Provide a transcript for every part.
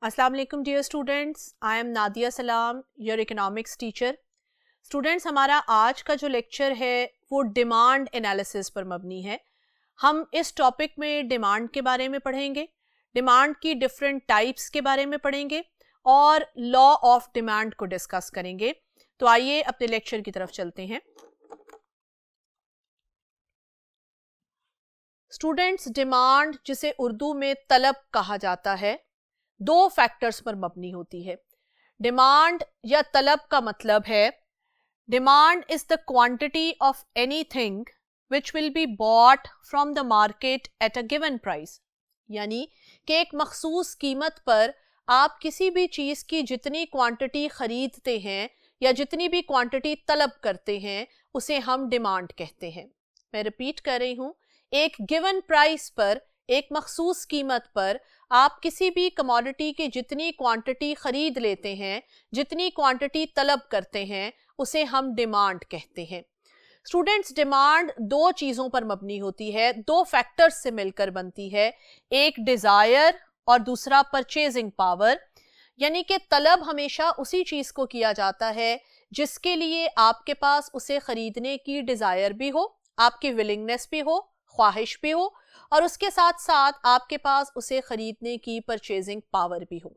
अस्सलाम वालेकुम dear students, I am Nadia Salam, your economics teacher. Students, हमारा आज का जो लेक्चर है वो डिमांड एनालिसिस पर मबनी है। हम इस टॉपिक में डिमांड के बारे में पढ़ेंगे, डिमांड की डिफरेंट टाइप्स के बारे में पढ़ेंगे और लॉ ऑफ डिमांड को डिस्कस करेंगे। तो आइए अपने लेक्चर की तरफ चलते हैं। स्टूडेंट्स, डिमांड जिसे उर्दू में तलब कहा जाता है, दो फैक्टर्स पर मबनी होती है। डिमांड या तलब का मतलब है demand is the quantity of anything which will be bought from the market at a given price, यानी कि एक मखसूस कीमत पर आप किसी भी चीज़ की जितनी क्वांटिटी खरीदते हैं या जितनी भी क्वांटिटी तलब करते हैं उसे हम डिमांड कहते हैं। मैं रिपीट कर रही हूँ, एक गिवन प्राइस पर, एक मखसूस कीमत पर आप किसी भी कमोडिटी की जितनी क्वांटिटी खरीद लेते हैं, जितनी क्वांटिटी तलब करते हैं, उसे हम डिमांड कहते हैं। स्टूडेंट्स, डिमांड दो चीज़ों पर मबनी होती है, दो फैक्टर्स से मिलकर बनती है, एक डिज़ायर और दूसरा परचेजिंग पावर। यानी कि तलब हमेशा उसी चीज़ को किया जाता है जिसके लिए आपके पास उसे खरीदने की डिज़ायर भी हो, आपकी विलिंगनेस भी हो, ख्वाहिश भी हो, और उसके साथ साथ आपके पास उसे खरीदने की परचेजिंग पावर भी हो।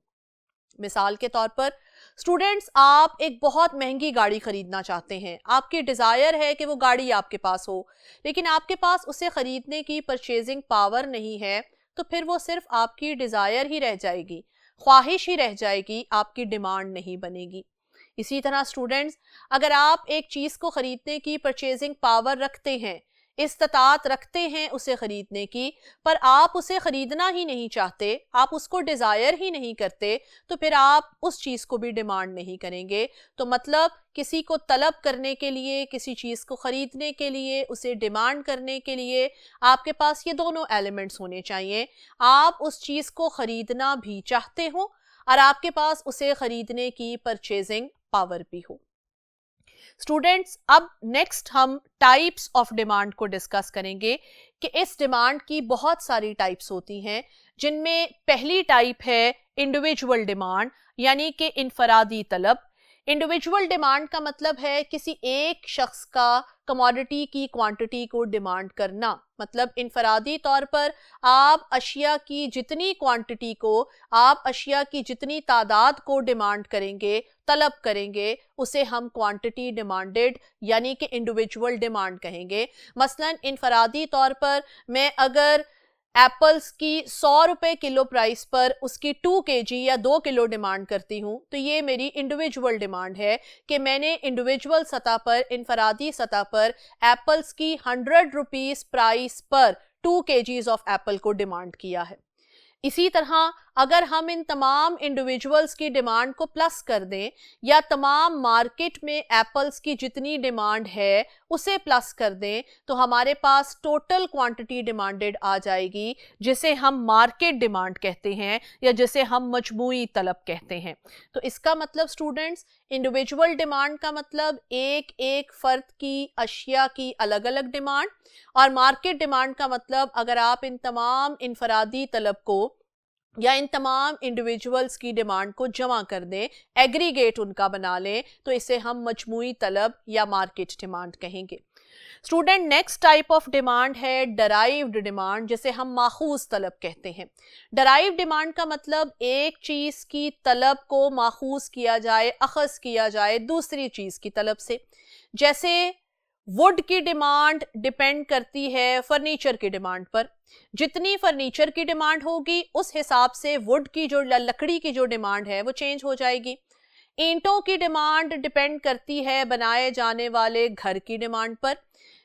मिसाल के तौर पर स्टूडेंट्स, आप एक बहुत महंगी गाड़ी खरीदना चाहते हैं, आपकी डिज़ायर है कि वो गाड़ी आपके पास हो, लेकिन आपके पास उसे खरीदने की परचेजिंग पावर नहीं है, तो फिर वो सिर्फ आपकी डिज़ायर ही रह जाएगी, ख्वाहिश ही रह जाएगी, आपकी डिमांड नहीं बनेगी। इसी तरह स्टूडेंट्स, अगर आप एक चीज़ को खरीदने की परचेजिंग पावर रखते हैं, इस्तात रखते हैं उसे खरीदने की, पर आप उसे खरीदना ही नहीं चाहते, आप उसको डिज़ायर ही नहीं करते, तो फिर आप उस चीज़ को भी डिमांड नहीं करेंगे। तो मतलब किसी को तलब करने के लिए, किसी चीज़ को खरीदने के लिए, उसे डिमांड करने के लिए आपके पास ये दोनों एलिमेंट्स होने चाहिए। आप उस चीज़ को खरीदना भी चाहते हो और आपके पास उसे खरीदने की परचेजिंग पावर भी हो। स्टूडेंट्स, अब नेक्स्ट हम टाइप्स ऑफ डिमांड को डिस्कस करेंगे कि इस डिमांड की बहुत सारी टाइप्स होती हैं, जिनमें पहली टाइप है इंडिविजुअल डिमांड, यानी कि इनफरादी तलब। इंडिविजुअल डिमांड का मतलब है किसी एक शख्स का कमोडिटी की क्वांटिटी को डिमांड करना। मतलब इनफरादी तौर पर आप अशिया की जितनी क्वांटिटी को, आप अशिया की जितनी तादाद को डिमांड करेंगे, तलब करेंगे, उसे हम क्वांटिटी डिमांडेड यानी कि इंडिविजुअल डिमांड कहेंगे। मसलन इनफरादी तौर पर मैं अगर एप्पल्स की 100 रुपये किलो प्राइस पर उसकी 2 kg या 2 किलो डिमांड करती हूँ, तो ये मेरी इंडिविजुअल डिमांड है कि मैंने इंडिविजुअल सतह पर, इनफरादी सतह पर एप्पल्स की 100 रुपीज़ प्राइस पर 2 kgs ऑफ एप्पल को डिमांड किया है। इसी तरह अगर हम इन तमाम इंडिविजुअल्स की डिमांड को प्लस कर दें या तमाम मार्केट में एप्पल्स की जितनी डिमांड है उसे प्लस कर दें, तो हमारे पास टोटल क्वांटिटी डिमांडेड आ जाएगी, जिसे हम मार्केट डिमांड कहते हैं या जिसे हम मजमूई तलब कहते हैं। तो इसका मतलब स्टूडेंट्स, इंडिविजुअल डिमांड का मतलब एक एक फर्द की अशिया की अलग अलग डिमांड, और मार्केट डिमांड का मतलब अगर आप इन तमाम इनफरादी तलब को या इन तमाम इंडिविजुअल्स की डिमांड को जमा कर दें, एग्रीगेट उनका बना लें, तो इसे हम मजमूई तलब या मार्केट डिमांड कहेंगे। Student, next type of demand है डराइव्ड डिमांड, जिसे हम माखूज तलब कहते हैं। डराइव्ड डिमांड का मतलब एक चीज़ की तलब को माखूज किया जाए, अखज़ किया जाए दूसरी चीज़ की तलब से। जैसे वुड की डिमांड डिपेंड करती है फर्नीचर की डिमांड पर, जितनी फर्नीचर की डिमांड होगी उस हिसाब से वुड की जो लकड़ी की जो डिमांड है वो चेंज हो जाएगी। ईंटों की डिमांड डिपेंड करती है बनाए जाने वाले घर की डिमांड पर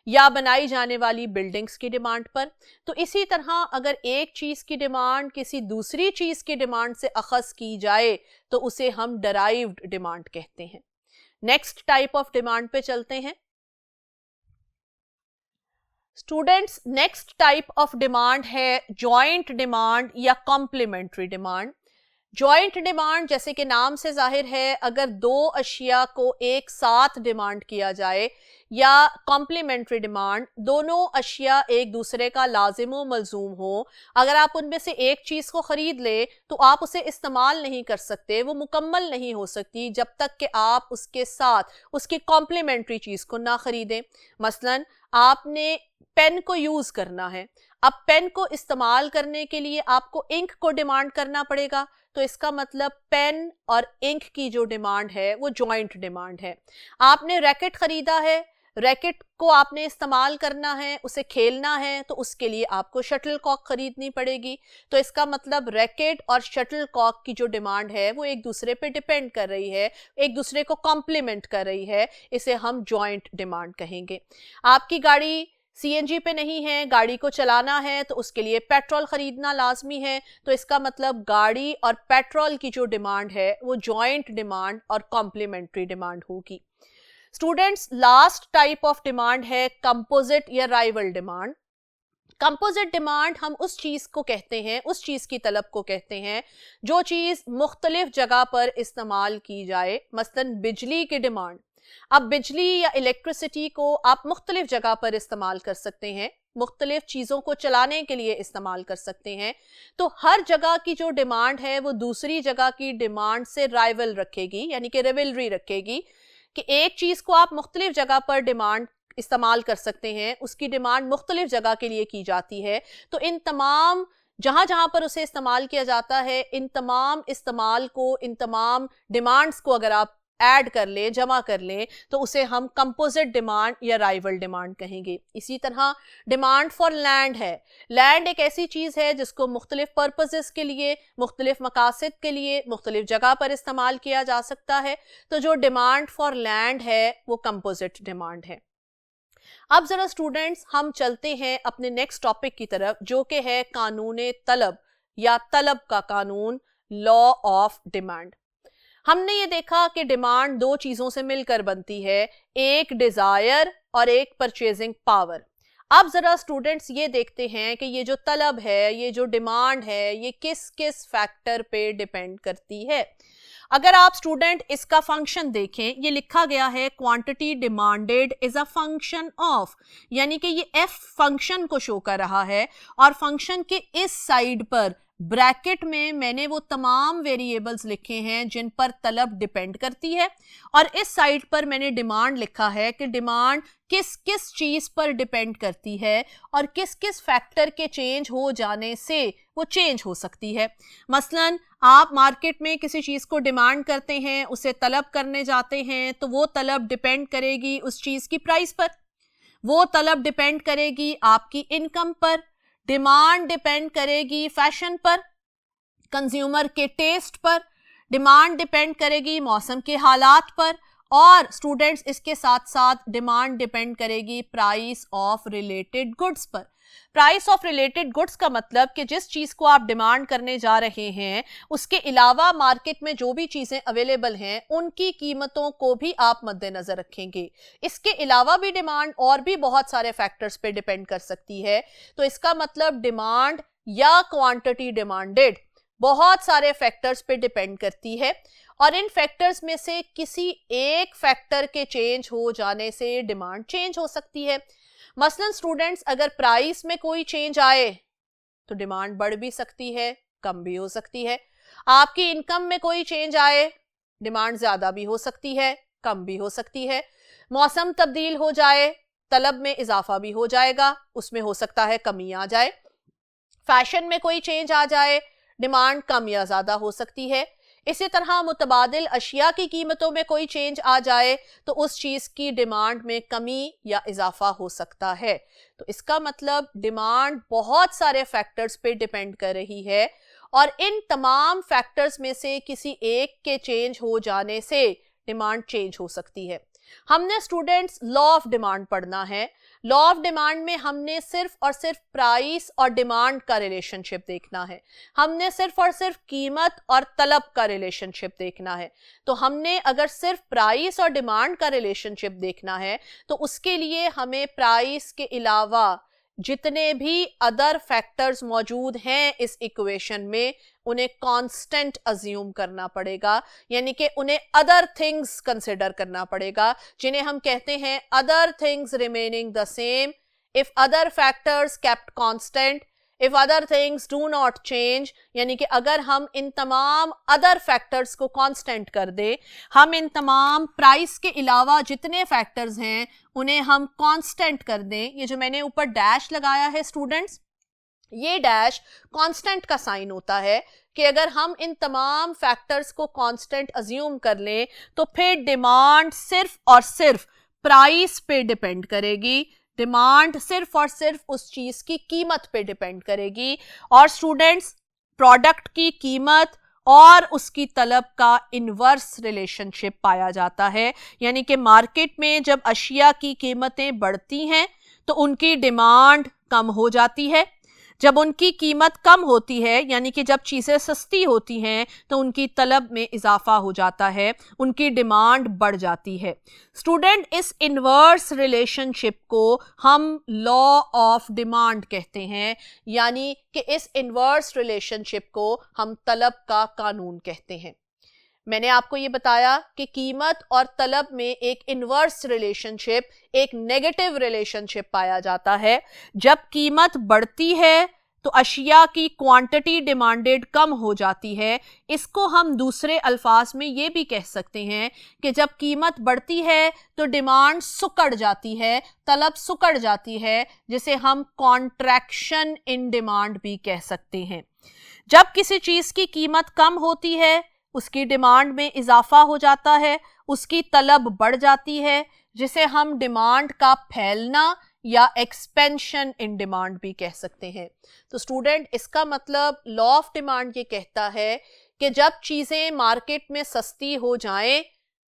या बनाई जाने वाली बिल्डिंग्स की डिमांड पर। तो इसी तरह अगर एक चीज़ की डिमांड किसी दूसरी चीज़ की डिमांड से अखज़ की जाए तो उसे हम डराइव्ड डिमांड कहते हैं। नेक्स्ट टाइप ऑफ डिमांड पे चलते हैं। Students, next type of demand है जॉइंट डिमांड या कॉम्प्लीमेंट्री डिमांड। जॉइंट डिमांड जैसे कि नाम से जाहिर है, अगर दो अशिया को एक साथ डिमांड किया जाए, या कॉम्प्लीमेंट्री डिमांड, दोनों अशिया एक दूसरे का लाजिम व मलजूम हो। अगर आप उनमें से एक चीज़ को ख़रीद ले तो आप उसे इस्तेमाल नहीं कर सकते, वो मुकम्मल नहीं हो सकती जब तक कि आप उसके साथ उसकी कॉम्प्लीमेंट्री चीज़ को ना ख़रीदें। मसलन आपने पेन को यूज़ करना है, अब पेन को इस्तेमाल करने के लिए आपको इंक को डिमांड करना पड़ेगा, तो इसका मतलब पेन और इंक की जो डिमांड है वो जॉइंट डिमांड है। आपने रैकेट ख़रीदा है, रैकेट को आपने इस्तेमाल करना है, उसे खेलना है, तो उसके लिए आपको शटल कॉक खरीदनी पड़ेगी, तो इसका मतलब रैकेट और शटल कॉक की जो डिमांड है वो एक दूसरे पे डिपेंड कर रही है, एक दूसरे को कॉम्प्लीमेंट कर रही है, इसे हम जॉइंट डिमांड कहेंगे। आपकी गाड़ी सीएनजी पे नहीं है, गाड़ी को चलाना है तो उसके लिए पेट्रोल खरीदना लाजमी है, तो इसका मतलब गाड़ी और पेट्रोल की जो डिमांड है वो जॉइंट डिमांड और कॉम्प्लीमेंट्री डिमांड होगी। Students, last type of demand है कंपोजिट या राइवल डिमांड। कंपोजिट डिमांड हम उस चीज को कहते हैं, उस चीज की तलब को कहते हैं जो चीज मुख्तलिफ जगह पर इस्तेमाल की जाए। मसलन बिजली की डिमांड, अब बिजली या इलेक्ट्रिसिटी को आप मुख्तलिफ जगह पर इस्तेमाल कर सकते हैं, मुख्तलिफ चीज़ों को चलाने के लिए इस्तेमाल कर सकते हैं, तो हर जगह की जो डिमांड है वो दूसरी जगह की डिमांड से राइवल रखेगी, यानी कि रिवलरी रखेगी, कि एक चीज़ को आप मुख्तलिफ जगह पर डिमांड इस्तेमाल कर सकते हैं, उसकी डिमांड मुख्तलिफ जगह के लिए की जाती है, तो इन तमाम जहां जहां पर उसे इस्तेमाल किया जाता है, इन तमाम इस्तेमाल को, इन तमाम डिमांड्स को अगर आप ऐड कर लें, जमा कर लें, तो उसे हम कंपोजिट डिमांड या राइवल डिमांड कहेंगे। इसी तरह डिमांड फॉर लैंड है। लैंड एक ऐसी चीज़ है जिसको मुख्तलिफ पर्पसेस के लिए, मुख्तलिफ मकासद के लिए, मुख्तलिफ जगह पर इस्तेमाल किया जा सकता है, तो जो डिमांड फॉर लैंड है वो कंपोजिट डिमांड है। अब ज़रा स्टूडेंट्स हम चलते हैं अपने नेक्स्ट टॉपिक की तरफ, जो कि है कानून तलब या तलब का कानून, लॉ ऑफ डिमांड। हमने ये देखा कि डिमांड दो चीज़ों से मिलकर बनती है, एक डिज़ायर और एक परचेजिंग पावर। अब ज़रा स्टूडेंट्स ये देखते हैं कि ये जो तलब है, ये जो डिमांड है, ये किस किस फैक्टर पे डिपेंड करती है। अगर आप स्टूडेंट इसका फंक्शन देखें, ये लिखा गया है quantity demanded is a function of, यानी कि ये एफ फंक्शन को शो कर रहा है, और फंक्शन के इस साइड पर ब्रैकेट में मैंने वो तमाम वेरिएबल्स लिखे हैं जिन पर तलब डिपेंड करती है, और इस साइड पर मैंने डिमांड लिखा है कि डिमांड किस किस चीज़ पर डिपेंड करती है और किस किस फैक्टर के चेंज हो जाने से वो चेंज हो सकती है। मसलन आप मार्केट में किसी चीज़ को डिमांड करते हैं, उसे तलब करने जाते हैं, तो वो तलब डिपेंड करेगी उस चीज़ की प्राइस पर, वो तलब डिपेंड करेगी आपकी इनकम पर, डिमांड डिपेंड करेगी फैशन पर, कंज्यूमर के टेस्ट पर, डिमांड डिपेंड करेगी मौसम के हालात पर, और स्टूडेंट्स इसके साथ साथ डिमांड डिपेंड करेगी प्राइस ऑफ रिलेटेड गुड्स पर। प्राइस ऑफ रिलेटेड गुड्स का मतलब कि जिस चीज़ को आप डिमांड करने जा रहे हैं उसके अलावा मार्केट में जो भी चीज़ें अवेलेबल हैं उनकी कीमतों को भी आप मद्देनज़र रखेंगे। इसके अलावा भी डिमांड और भी बहुत सारे फैक्टर्स पे डिपेंड कर सकती है, तो इसका मतलब डिमांड या क्वांटिटी डिमांडेड बहुत सारे फैक्टर्स पे डिपेंड करती है, और इन फैक्टर्स में से किसी एक फैक्टर के चेंज हो जाने से डिमांड चेंज हो सकती है। मसलन स्टूडेंट्स, अगर प्राइस में कोई चेंज आए तो डिमांड बढ़ भी सकती है, कम भी हो सकती है। आपकी इनकम में कोई चेंज आए, डिमांड ज्यादा भी हो सकती है, कम भी हो सकती है। मौसम तब्दील हो जाए, तलब में इजाफा भी हो जाएगा, उसमें हो सकता है कमी आ जाए। फैशन में कोई चेंज आ जाए, डिमांड कम या ज्यादा हो सकती है। इसी तरह मुतबादिल अशिया की कीमतों में कोई चेंज आ जाए तो उस चीज़ की डिमांड में कमी या इजाफा हो सकता है। तो इसका मतलब डिमांड बहुत सारे फैक्टर्स पे डिपेंड कर रही है, और इन तमाम फैक्टर्स में से किसी एक के चेंज हो जाने से डिमांड चेंज हो सकती है। हमने स्टूडेंट्स लॉ ऑफ डिमांड पढ़ना है। लॉ ऑफ डिमांड में हमने सिर्फ और सिर्फ प्राइस और डिमांड का रिलेशनशिप देखना है, हमने सिर्फ और सिर्फ कीमत और तलब का रिलेशनशिप देखना है। तो हमने अगर सिर्फ प्राइस और डिमांड का रिलेशनशिप देखना है तो उसके लिए हमें प्राइस के अलावा जितने भी अदर फैक्टर्स मौजूद हैं इस इक्वेशन में उन्हें कांस्टेंट अज्यूम करना पड़ेगा, यानी कि उन्हें अदर थिंग्स कंसिडर करना पड़ेगा, जिन्हें हम कहते हैं other things remaining the same if other factors kept constant, if other things do not change, यानी कि अगर हम इन तमाम अदर फैक्टर्स को कांस्टेंट कर दे, हम इन तमाम प्राइस के अलावा जितने फैक्टर्स हैं उन्हें हम कांस्टेंट कर दें। ये जो मैंने ऊपर डैश लगाया है स्टूडेंट्स, ये डैश कांस्टेंट का साइन होता है कि अगर हम इन तमाम फैक्टर्स को कांस्टेंट अज्यूम कर लें तो फिर डिमांड सिर्फ और सिर्फ प्राइस पे डिपेंड करेगी, डिमांड सिर्फ और सिर्फ उस चीज की कीमत पे डिपेंड करेगी। और स्टूडेंट्स, प्रोडक्ट की कीमत और उसकी तलब का इन्वर्स रिलेशनशिप पाया जाता है, यानी कि मार्केट में जब अशिया की कीमतें बढ़ती हैं तो उनकी डिमांड कम हो जाती है, जब उनकी कीमत कम होती है यानी कि जब चीज़ें सस्ती होती हैं तो उनकी तलब में इजाफा हो जाता है, उनकी डिमांड बढ़ जाती है। स्टूडेंट, इस इन्वर्स रिलेशनशिप को हम लॉ ऑफ डिमांड कहते हैं, यानी कि इस इन्वर्स रिलेशनशिप को हम तलब का कानून कहते हैं। मैंने आपको ये बताया कि कीमत और तलब में एक इन्वर्स रिलेशनशिप, एक नेगेटिव रिलेशनशिप पाया जाता है। जब कीमत बढ़ती है तो अशिया की क्वांटिटी डिमांडेड कम हो जाती है। इसको हम दूसरे अल्फाज में ये भी कह सकते हैं कि जब कीमत बढ़ती है तो डिमांड सुकड़ जाती है, तलब सुकड़ जाती है, जिसे हम कॉन्ट्रैक्शन इन डिमांड भी कह सकते हैं। जब किसी चीज़ की कीमत कम होती है उसकी डिमांड में इजाफा हो जाता है, उसकी तलब बढ़ जाती है, जिसे हम डिमांड का फैलना या एक्सपेंशन इन डिमांड भी कह सकते हैं। तो स्टूडेंट, इसका मतलब लॉ ऑफ डिमांड ये कहता है कि जब चीज़ें मार्केट में सस्ती हो जाएं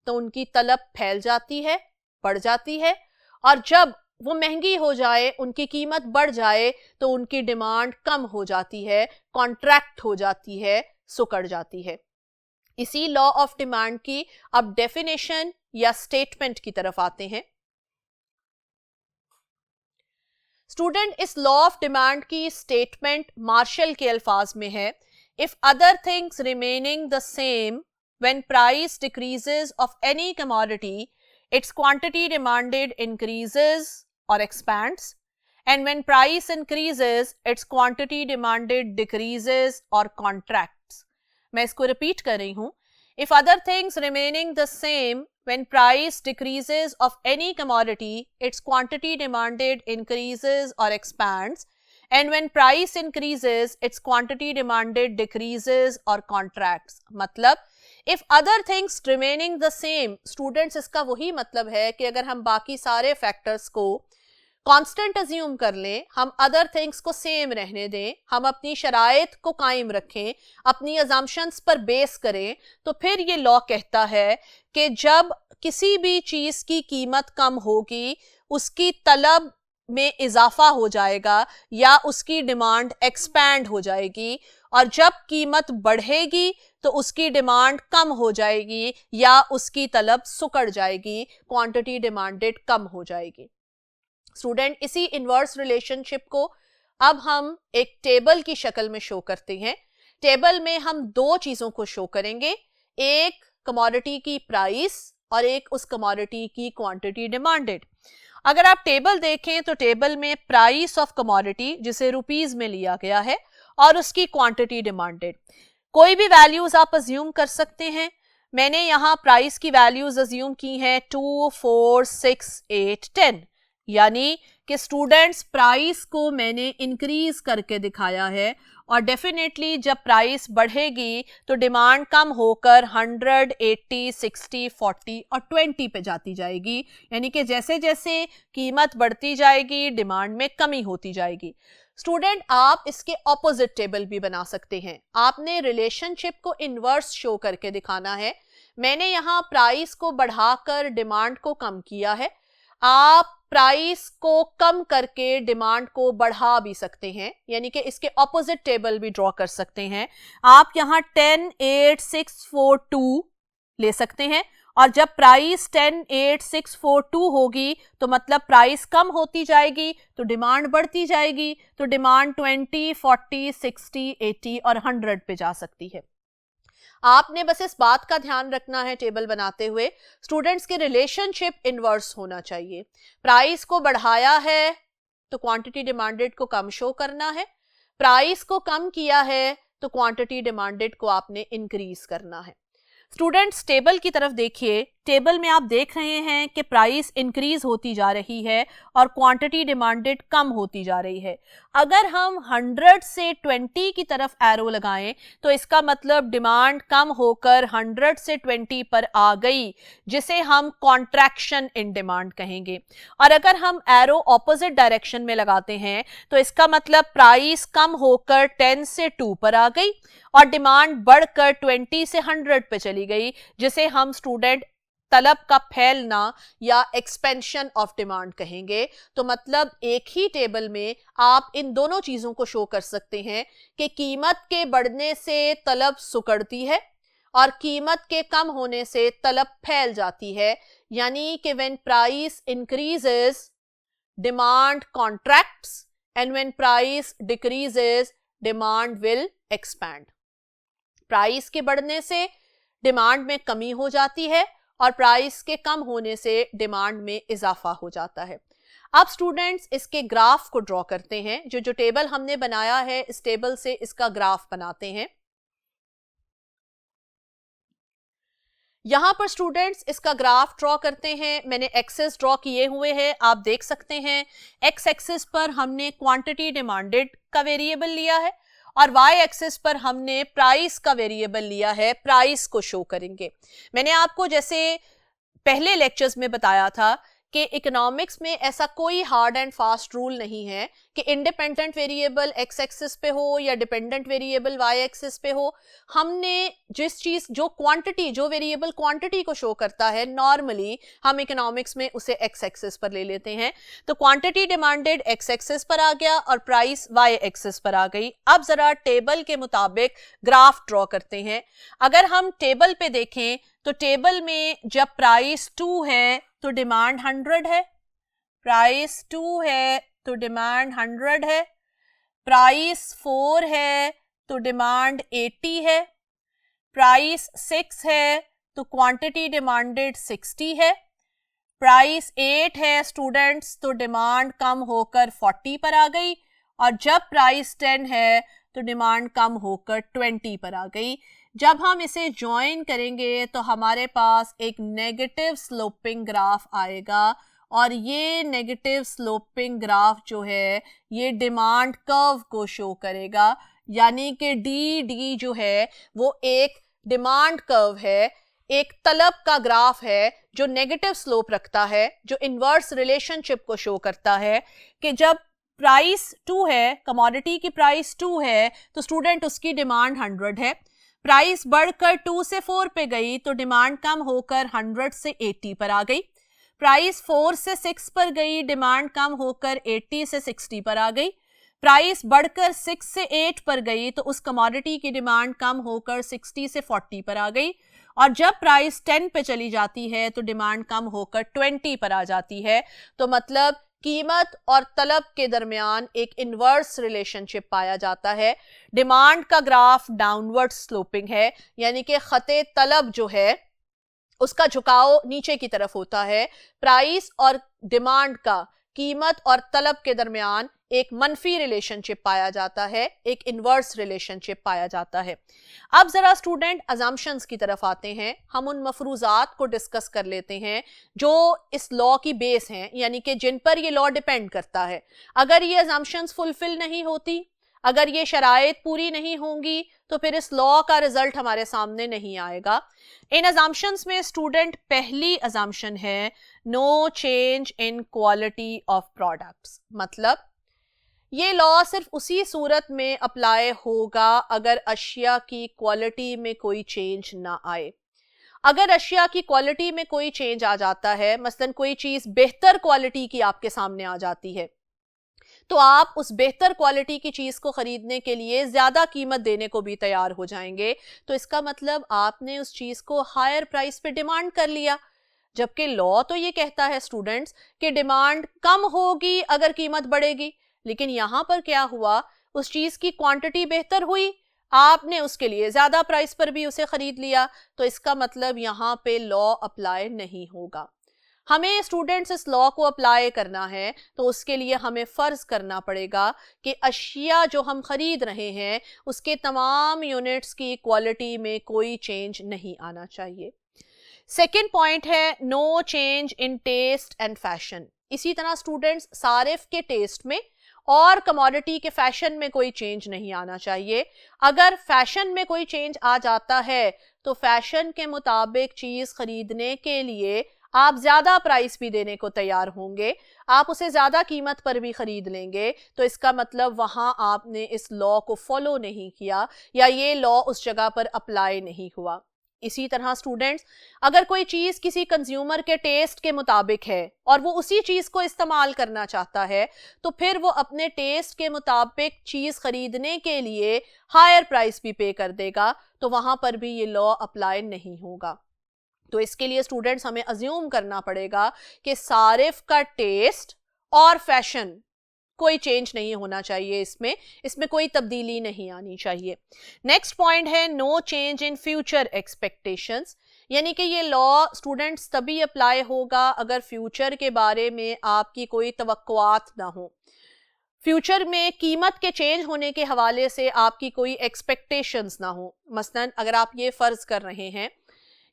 तो उनकी तलब फैल जाती है, बढ़ जाती है, और जब वो महंगी हो जाए, उनकी कीमत बढ़ जाए तो उनकी डिमांड कम हो जाती है, कॉन्ट्रैक्ट हो जाती है, सुकड़ जाती है। इसी लॉ ऑफ डिमांड की अब डेफिनेशन या स्टेटमेंट की तरफ आते हैं। स्टूडेंट, इस लॉ ऑफ डिमांड की स्टेटमेंट मार्शल के अल्फाज में है, if other things remaining the same when price decreases of any commodity its quantity demanded increases और expands, and when price increases its quantity demanded decreases और contracts. मैं इसको repeat कर रही हूं। If other things remaining the same when price decreases of any commodity its quantity demanded increases or expands, and when price increases its quantity demanded decreases or contracts। मतलब if other things remaining the same, students, इसका वही मतलब है कि अगर हम बाकी सारे फैक्टर्स को कांस्टेंट अज्यूम कर लें, हम अदर थिंग्स को सेम रहने दें, हम अपनी शराइत को कायम रखें, अपनी अजम्पशंस पर बेस करें, तो फिर ये लॉ कहता है कि जब किसी भी चीज़ की कीमत कम होगी उसकी तलब में इजाफा हो जाएगा या उसकी डिमांड एक्सपैंड हो जाएगी, और जब कीमत बढ़ेगी तो उसकी डिमांड कम हो जाएगी या उसकी तलब सुकड़ जाएगी, क्वांटिटी डिमांडेड कम हो जाएगी। स्टूडेंट, इसी इन्वर्स रिलेशनशिप को अब हम एक टेबल की शक्ल में शो करते हैं। टेबल में हम दो चीज़ों को शो करेंगे, एक कमोडिटी की प्राइस और एक उस कमोडिटी की क्वांटिटी डिमांडेड। अगर आप टेबल देखें तो टेबल में प्राइस ऑफ कमोडिटी, जिसे रुपीस में लिया गया है, और उसकी क्वांटिटी डिमांडेड, कोई भी वैल्यूज आप अज्यूम कर सकते हैं। मैंने यहाँ प्राइस की वैल्यूज अज्यूम की हैं 2, 4, 6, 8, 10, यानी कि स्टूडेंट्स प्राइस को मैंने इंक्रीज करके दिखाया है, और डेफिनेटली जब प्राइस बढ़ेगी तो डिमांड कम होकर 100, 80, 60, 40 और 20 पे जाती जाएगी, यानी कि जैसे जैसे कीमत बढ़ती जाएगी डिमांड में कमी होती जाएगी। स्टूडेंट, आप इसके ऑपोजिट टेबल भी बना सकते हैं। आपने रिलेशनशिप को इन्वर्स शो करके दिखाना है। मैंने यहाँ प्राइस को बढ़ाकर डिमांड को कम किया है, आप प्राइस को कम करके डिमांड को बढ़ा भी सकते हैं, यानी कि इसके ऑपोजिट टेबल भी ड्रॉ कर सकते हैं। आप यहाँ 10, 8, 6, 4, 2 ले सकते हैं और जब प्राइस 10,8,6,4,2 होगी तो मतलब प्राइस कम होती जाएगी तो डिमांड बढ़ती जाएगी, तो डिमांड 20, 40, 60, 80 और 100 पे जा सकती है। आपने बस इस बात का ध्यान रखना है टेबल बनाते हुए, स्टूडेंट्स के रिलेशनशिप इनवर्स होना चाहिए। प्राइस को बढ़ाया है तो क्वांटिटी डिमांडेड को कम शो करना है, प्राइस को कम किया है तो क्वांटिटी डिमांडेड को आपने इंक्रीज करना है। स्टूडेंट्स टेबल की तरफ देखिए, टेबल में आप देख रहे हैं कि प्राइस इंक्रीज होती जा रही है और क्वांटिटी डिमांडेड कम होती जा रही है। अगर हम 100 से 20 की तरफ एरो लगाएं तो इसका मतलब डिमांड कम होकर 100 से 20 पर आ गई, जिसे हम कॉन्ट्रैक्शन इन डिमांड कहेंगे। और अगर हम एरो ऑपोजिट डायरेक्शन में लगाते हैं तो इसका मतलब प्राइस कम होकर 10 से 2 पर आ गई और डिमांड बढ़कर 20 से 100 पे चली गई, जिसे हम स्टूडेंट तलब का फैलना या एक्सपेंशन ऑफ डिमांड कहेंगे। तो मतलब एक ही टेबल में आप इन दोनों चीजों को शो कर सकते हैं कि कीमत के बढ़ने से तलब सुकड़ती है और कीमत के कम होने से तलब फैल जाती है, यानी कि when price increases demand contracts and when price decreases demand will expand. Price के बढ़ने से डिमांड में कमी हो जाती है और प्राइस के कम होने से डिमांड में इजाफा हो जाता है। अब स्टूडेंट्स इसके ग्राफ को ड्रॉ करते हैं। जो टेबल हमने बनाया है इस टेबल से इसका ग्राफ बनाते हैं। यहां पर स्टूडेंट्स इसका ग्राफ ड्रॉ करते हैं। मैंने एक्सेस ड्रॉ किए हुए हैं, आप देख सकते हैं। एक्स एक्सिस पर हमने क्वांटिटी डिमांडेड का वेरिएबल लिया है और वाई एक्सिस पर हमने प्राइस का वेरिएबल लिया है, प्राइस को शो करेंगे। मैंने आपको जैसे पहले लेक्चर्स में बताया था कि इकोनॉमिक्स में ऐसा कोई हार्ड एंड फास्ट रूल नहीं है कि इंडिपेंडेंट वेरिएबल एक्स एक्सिस पे हो या डिपेंडेंट वेरिएबल वाई एक्सिस पे हो। हमने जिस चीज जो क्वांटिटी जो वेरिएबल क्वांटिटी को शो करता है, नॉर्मली हम इकोनॉमिक्स में उसे एक्स एक्सिस पर ले लेते हैं। तो क्वांटिटी डिमांडेड एक्स एक्सिस पर आ गया और प्राइस वाई एक्सिस पर आ गई। अब जरा टेबल के मुताबिक ग्राफ ड्रॉ करते हैं। अगर हम टेबल पे देखें तो टेबल में जब प्राइस 2 है तो डिमांड 100 है, प्राइस 2 है तो डिमांड 100 है, प्राइस 4 है तो डिमांड 80 है, प्राइस 6 है तो क्वांटिटी डिमांडेड 60 है, प्राइस 8 है स्टूडेंट्स तो डिमांड कम होकर 40 पर आ गई और जब प्राइस 10 है तो डिमांड कम होकर 20 पर आ गई। जब हम इसे ज्वाइन करेंगे तो हमारे पास एक नेगेटिव स्लोपिंग ग्राफ आएगा और ये नेगेटिव स्लोपिंग ग्राफ जो है ये डिमांड कर्व को शो करेगा, यानी कि डी जो है वो एक डिमांड कर्व है, एक तलब का ग्राफ है जो नेगेटिव स्लोप रखता है, जो इनवर्स रिलेशनशिप को शो करता है कि जब प्राइस 2 है, कमोडिटी की प्राइस 2 है तो स्टूडेंट उसकी डिमांड 100 है। प्राइस बढ़कर 2 से 4 पे गई तो डिमांड कम होकर 100 से 80 पर आ गई। प्राइस 4 से 6 पर गई, डिमांड कम होकर 80 से 60 पर आ गई। प्राइस बढ़कर 6 से 8 पर गई तो उस कमोडिटी की डिमांड कम होकर 60 से 40 पर आ गई और जब प्राइस 10 पे चली जाती है तो डिमांड कम होकर 20 पर आ जाती है। तो मतलब कीमत और तलब के दरमियान एक इनवर्स रिलेशनशिप पाया जाता है। डिमांड का ग्राफ डाउनवर्ड स्लोपिंग है, यानी कि खते तलब जो है उसका झुकाव नीचे की तरफ होता है। प्राइस और डिमांड का, कीमत और तलब के दरमियान एक मनफी रिलेशनशिप पाया जाता है, एक इनवर्स रिलेशनशिप पाया जाता है। अब जरा स्टूडेंट अजम्पशंस की तरफ आते हैं। हम उन मफरूजात को डिस्कस कर लेते हैं जो इस लॉ की बेस हैं, यानी कि जिन पर ये लॉ डिपेंड करता है। अगर ये अजम्पशंस फुलफिल नहीं होती, अगर ये शराइत पूरी नहीं होंगी तो फिर इस लॉ का रिजल्ट हमारे सामने नहीं आएगा। इन अजम्पशंस में स्टूडेंट पहली अजम्पशन है no change in quality of products. मतलब ये लॉ सिर्फ उसी सूरत में अप्लाई होगा अगर अशिया की क्वालिटी में कोई चेंज ना आए। अगर अशिया की क्वालिटी में कोई चेंज आ जाता है, मसलन कोई चीज बेहतर क्वालिटी की आपके सामने आ जाती है, तो आप उस बेहतर क्वालिटी की चीज़ को ख़रीदने के लिए ज़्यादा कीमत देने को भी तैयार हो जाएंगे। तो इसका मतलब आपने उस चीज़ को हायर प्राइस पे डिमांड कर लिया, जबकि लॉ तो ये कहता है स्टूडेंट्स कि डिमांड कम होगी अगर कीमत बढ़ेगी। लेकिन यहाँ पर क्या हुआ, उस चीज़ की क्वांटिटी बेहतर हुई, आपने उसके लिए ज़्यादा प्राइस पर भी उसे ख़रीद लिया, तो इसका मतलब यहाँ पे लॉ अप्लाई नहीं होगा। हमें स्टूडेंट्स इस लॉ को अप्लाई करना है तो उसके लिए हमें फ़र्ज़ करना पड़ेगा कि अशिया जो हम ख़रीद रहे हैं उसके तमाम यूनिट्स की क्वालिटी में कोई चेंज नहीं आना चाहिए। सेकेंड पॉइंट है no change in taste and fashion. इसी तरह स्टूडेंट्स सारिफ के टेस्ट में और कमोडिटी के फैशन में कोई चेंज नहीं आना चाहिए। अगर फैशन में कोई चेंज आ जाता है तो फैशन के मुताबिक चीज़ खरीदने के लिए आप ज़्यादा प्राइस भी देने को तैयार होंगे, आप उसे ज़्यादा कीमत पर भी ख़रीद लेंगे, तो इसका मतलब वहाँ आपने इस लॉ को फॉलो नहीं किया या ये लॉ उस जगह पर अप्लाई नहीं हुआ। इसी तरह स्टूडेंट्स, अगर कोई चीज़ किसी कंज्यूमर के टेस्ट के मुताबिक है और वो उसी चीज़ को इस्तेमाल करना चाहता है तो फिर वो अपने टेस्ट के मुताबिक चीज़ खरीदने के लिए हायर प्राइस भी पे कर देगा, तो वहाँ पर भी ये लॉ अप्लाई नहीं होगा। तो इसके लिए स्टूडेंट्स हमें अज्यूम करना पड़ेगा कि सारिफ का टेस्ट और फैशन कोई चेंज नहीं होना चाहिए, इसमें कोई तब्दीली नहीं आनी चाहिए। नेक्स्ट पॉइंट है no change in future expectations, यानी कि ये लॉ स्टूडेंट्स तभी अप्लाई होगा अगर फ्यूचर के बारे में आपकी कोई तवक्कुआत ना हो, फ्यूचर में कीमत के चेंज होने के हवाले से आपकी कोई एक्सपेक्टेशंस ना हो। मसलन अगर आप ये फ़र्ज़ कर रहे हैं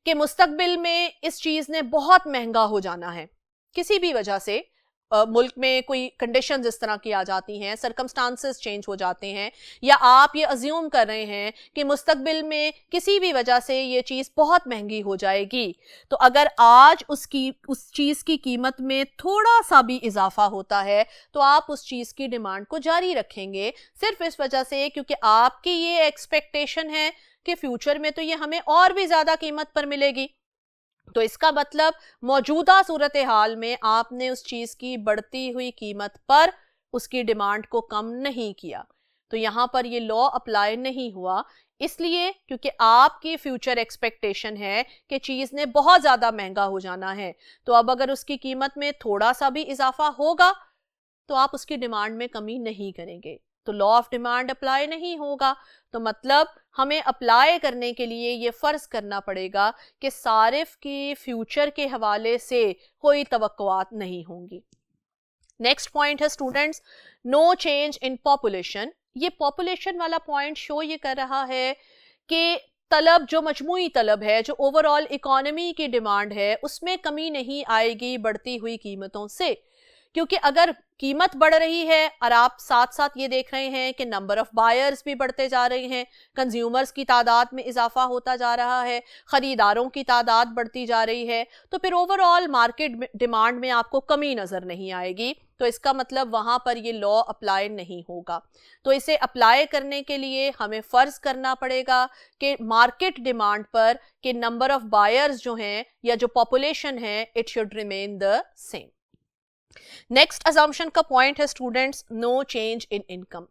कि मुस्तकबिल में इस चीज़ ने बहुत महंगा हो जाना है, किसी भी वजह से मुल्क में कोई कंडीशंस इस तरह की आ जाती हैं, सर्कमस्टांसेस चेंज हो जाते हैं, या आप ये अज्यूम कर रहे हैं कि मुस्तकबिल में किसी भी वजह से ये चीज़ बहुत महंगी हो जाएगी, तो अगर आज उस चीज़ की कीमत में थोड़ा सा भी इजाफा होता है तो आप उस चीज़ की डिमांड को जारी रखेंगे, सिर्फ इस वजह से क्योंकि आपकी ये एक्सपेक्टेशन है कि फ्यूचर में तो ये हमें और भी ज़्यादा कीमत पर मिलेगी। तो इसका मतलब मौजूदा सूरत हाल में आपने उस चीज़ की बढ़ती हुई कीमत पर उसकी डिमांड को कम नहीं किया, तो यहाँ पर ये लॉ अप्लाई नहीं हुआ, इसलिए क्योंकि आपकी फ्यूचर एक्सपेक्टेशन है कि चीज़ ने बहुत ज़्यादा महंगा हो जाना है, तो अब अगर उसकी कीमत में थोड़ा सा भी इजाफा होगा तो आप उसकी डिमांड में कमी नहीं करेंगे, तो लॉ ऑफ डिमांड अप्लाई नहीं होगा। तो मतलब हमें अप्लाई करने के लिए ये फ़र्ज़ करना पड़ेगा कि सारिफ की फ्यूचर के हवाले से कोई तवक्कुआत नहीं होंगी। नेक्स्ट पॉइंट है students no change in population. ये पॉपुलेशन वाला पॉइंट शो ये कर रहा है कि तलब जो मजमूई तलब है, जो ओवरऑल इकॉनमी की डिमांड है, उसमें कमी नहीं आएगी बढ़ती हुई कीमतों से, क्योंकि अगर कीमत बढ़ रही है और आप साथ साथ ये देख रहे हैं कि नंबर ऑफ बायर्स भी बढ़ते जा रहे हैं, कंज्यूमर्स की तादाद में इजाफा होता जा रहा है, ख़रीदारों की तादाद बढ़ती जा रही है, तो फिर ओवरऑल मार्केट डिमांड में आपको कमी नज़र नहीं आएगी, तो इसका मतलब वहाँ पर ये लॉ अप्लाई नहीं होगा। तो इसे अप्लाई करने के लिए हमें फ़र्ज़ करना पड़ेगा कि मार्केट डिमांड पर कि नंबर ऑफ बायर्स जो हैं या जो पॉपुलेशन है it should remain the same. Next assumption का पॉइंट है students no change in income.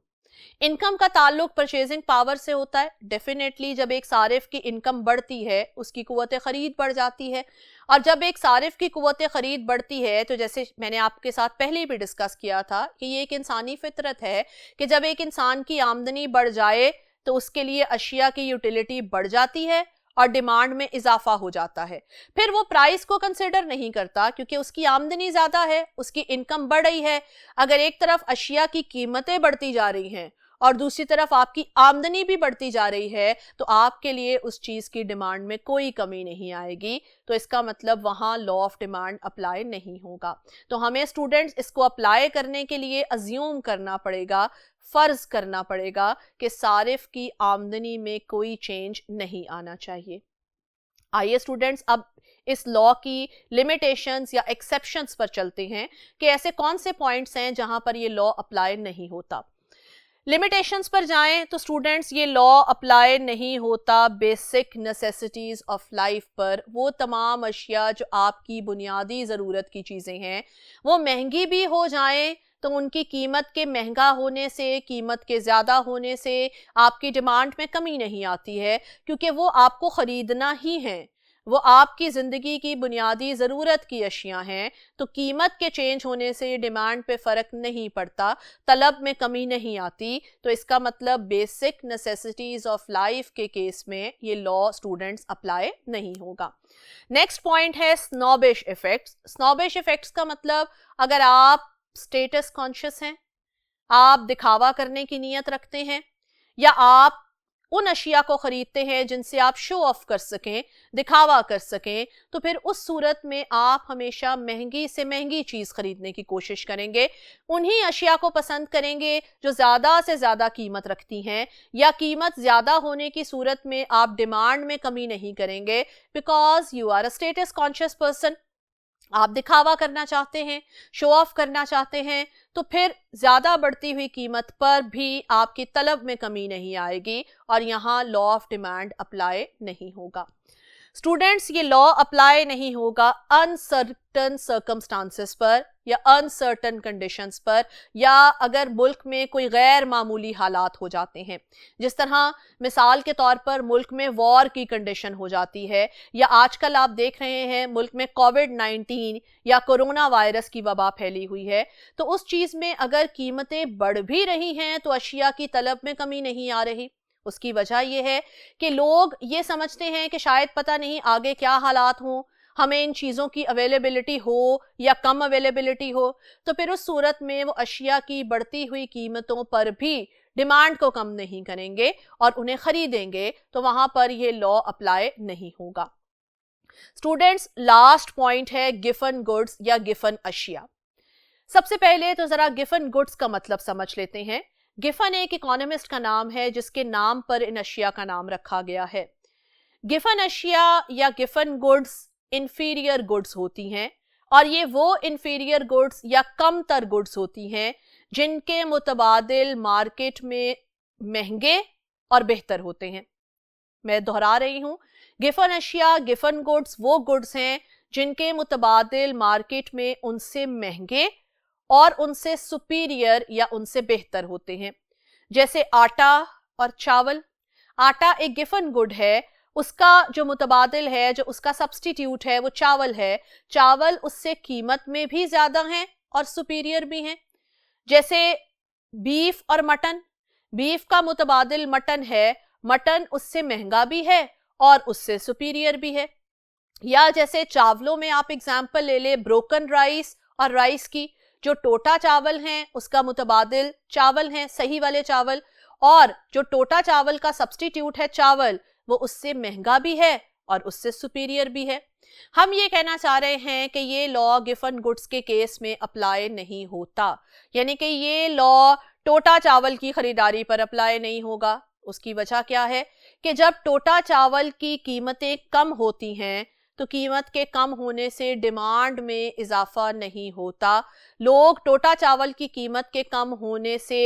Income का ताल्लुक परचेजिंग पावर से होता है। डेफिनेटली जब एक सारिफ की इनकम बढ़ती है उसकी कुव्वत खरीद बढ़ जाती है, और जब एक सारिफ की कुव्वत खरीद बढ़ती है तो जैसे मैंने आपके साथ पहले भी डिस्कस किया था कि ये एक इंसानी फितरत है कि जब एक इंसान की आमदनी बढ़ जाए तो उसके लिए अशिया की यूटिलिटी बढ़ जाती है और डिमांड में इजाफा हो जाता है। फिर वो प्राइस को कंसिडर नहीं करता क्योंकि उसकी आमदनी ज़्यादा है, उसकी इनकम बढ़ रही है। अगर एक तरफ अशिया की कीमतें बढ़ती जा रही हैं और दूसरी तरफ आपकी आमदनी भी बढ़ती जा रही है तो आपके लिए उस चीज़ की डिमांड में कोई कमी नहीं आएगी, तो इसका मतलब वहाँ लॉ ऑफ डिमांड अप्लाई नहीं होगा। तो हमें स्टूडेंट्स इसको अप्लाई करने के लिए अज्यूम करना पड़ेगा, फ़र्ज़ करना पड़ेगा कि सारिफ की आमदनी में कोई चेंज नहीं आना चाहिए। आइए स्टूडेंट्स अब इस लॉ की लिमिटेशंस या एक्सेप्शंस पर चलते हैं कि ऐसे कौन से पॉइंट्स हैं जहां पर ये लॉ अप्लाई नहीं होता। लिमिटेशंस पर जाएं तो स्टूडेंट्स ये लॉ अप्लाई नहीं होता बेसिक नेसेसिटीज़ ऑफ लाइफ पर। वो तमाम अशिया जो आपकी बुनियादी ज़रूरत की चीज़ें हैं वो महंगी भी हो जाएं तो उनकी कीमत के महंगा होने से, कीमत के ज़्यादा होने से आपकी डिमांड में कमी नहीं आती है, क्योंकि वो आपको ख़रीदना ही है, वो आपकी ज़िंदगी की बुनियादी ज़रूरत की अशियाँ हैं। तो कीमत के चेंज होने से डिमांड पे फ़र्क नहीं पड़ता, तलब में कमी नहीं आती। तो इसका मतलब बेसिक नेसेसिटीज़ ऑफ लाइफ के केस में ये लॉ स्टूडेंट्स अप्लाई नहीं होगा। नेक्स्ट पॉइंट है स्नॉबिश इफ़ेक्ट्स। स्नॉबिश इफ़ेक्ट्स का मतलब, अगर आप स्टेटस कॉन्शियस हैं, आप दिखावा करने की नीयत रखते हैं, या आप उन अशिया को खरीदते हैं जिनसे आप शो ऑफ कर सकें, दिखावा कर सकें, तो फिर उस सूरत में आप हमेशा महंगी से महंगी चीज़ खरीदने की कोशिश करेंगे। उन्हीं अशिया को पसंद करेंगे जो ज़्यादा से ज़्यादा कीमत रखती हैं, या कीमत ज़्यादा होने की सूरत में आप डिमांड में कमी नहीं करेंगे, because you are a status conscious person. आप दिखावा करना चाहते हैं, शो ऑफ करना चाहते हैं, तो फिर ज़्यादा बढ़ती हुई कीमत पर भी आपकी तलब में कमी नहीं आएगी और यहाँ लॉ ऑफ डिमांड अप्लाई नहीं होगा। स्टूडेंट्स, ये लॉ अप्लाई नहीं होगा अनसर्टन सर्कमस्टांसेस पर या अनसर्टन कंडीशंस पर, या अगर मुल्क में कोई गैर मामूली हालात हो जाते हैं, जिस तरह मिसाल के तौर पर मुल्क में वॉर की कंडीशन हो जाती है, या आजकल आप देख रहे हैं मुल्क में कोविड-19 या कोरोना वायरस की वबा फैली हुई है। तो उस चीज़ में अगर कीमतें बढ़ भी रही हैं तो अशिया की तलब में कमी नहीं आ रही। उसकी वजह यह है कि लोग ये समझते हैं कि शायद पता नहीं आगे क्या हालात हों, हमें इन चीज़ों की अवेलेबिलिटी हो या कम अवेलेबिलिटी हो, तो फिर उस सूरत में वो अशिया की बढ़ती हुई कीमतों पर भी डिमांड को कम नहीं करेंगे और उन्हें खरीदेंगे, तो वहां पर ये लॉ अप्लाई नहीं होगा। स्टूडेंट्स, लास्ट पॉइंट है गिफन गुड्स या गिफन अशिया। सबसे पहले तो जरा गिफन गुड्स का मतलब समझ लेते हैं। गिफन एक इकोनॉमिस्ट का नाम है जिसके नाम पर इन अशिया का नाम रखा गया है। गिफन अशिया या गिफन गुड्स इंफीरियर गुड्स होती हैं, और ये वो इंफीरियर गुड्स या कम तर गुड्स होती हैं जिनके मुतबादिल मार्केट में महंगे और बेहतर होते हैं। मैं दोहरा रही हूं, गिफन अशिया, गिफन गुड्स वो गुड्स हैं जिनके मुतबादिल मार्केट में उनसे महंगे और उनसे सुपीरियर या उनसे बेहतर होते हैं। जैसे आटा और चावल। आटा एक गिफन गुड है, उसका जो मुतबादिल है, जो उसका सब्स्टिट्यूट है, वो चावल है। चावल उससे कीमत में भी ज्यादा हैं और सुपीरियर भी हैं। जैसे बीफ और मटन। बीफ का मुतबादिल मटन है, मटन उससे महंगा भी है और उससे सुपीरियर भी है। या जैसे चावलों में आप एग्जाम्पल ले ले ब्रोकन राइस और राइस की। जो टोटा चावल हैं उसका मुतबादिल चावल हैं, सही वाले चावल, और जो टोटा चावल का सब्स्टिट्यूट है चावल, वो उससे महंगा भी है और उससे सुपीरियर भी है। हम ये कहना चाह रहे हैं कि ये लॉ गिफन गुड्स के केस में अप्लाई नहीं होता, यानी कि ये लॉ टोटा चावल की खरीदारी पर अप्लाई नहीं होगा। उसकी वजह क्या है कि जब टोटा चावल की कीमतें कम होती हैं तो कीमत के कम होने से डिमांड में इजाफा नहीं होता। लोग टोटा चावल की कीमत के कम होने से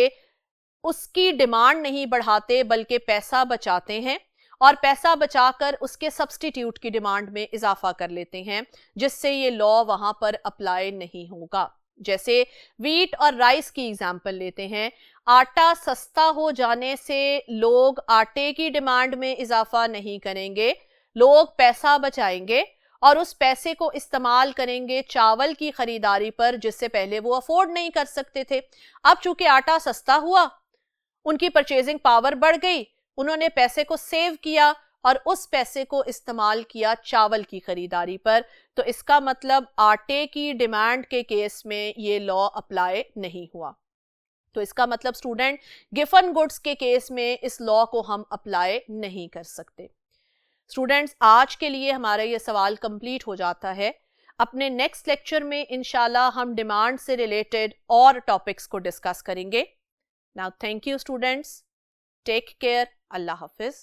उसकी डिमांड नहीं बढ़ाते बल्कि पैसा बचाते हैं, और पैसा बचाकर उसके सब्स्टिट्यूट की डिमांड में इजाफा कर लेते हैं, जिससे ये लॉ वहां पर अप्लाई नहीं होगा। जैसे वीट और राइस की एग्जाम्पल लेते हैं। आटा सस्ता हो जाने से लोग आटे की डिमांड में इजाफा नहीं करेंगे, लोग पैसा बचाएंगे और उस पैसे को इस्तेमाल करेंगे चावल की खरीदारी पर, जिससे पहले वो अफोर्ड नहीं कर सकते थे। अब चूंकि आटा सस्ता हुआ, उनकी परचेजिंग पावर बढ़ गई, उन्होंने पैसे को सेव किया और उस पैसे को इस्तेमाल किया चावल की खरीदारी पर। तो इसका मतलब आटे की डिमांड के केस में ये लॉ अप्लाई नहीं हुआ। तो इसका मतलब स्टूडेंट, गिफन गुड्स के केस में इस लॉ को हम अप्लाई नहीं कर सकते। स्टूडेंट्स, आज के लिए हमारा ये सवाल कंप्लीट हो जाता है। अपने नेक्स्ट लेक्चर में इंशाल्लाह हम डिमांड से रिलेटेड और टॉपिक्स को डिस्कस करेंगे। Now thank you students, take care, अल्लाह हाफिज।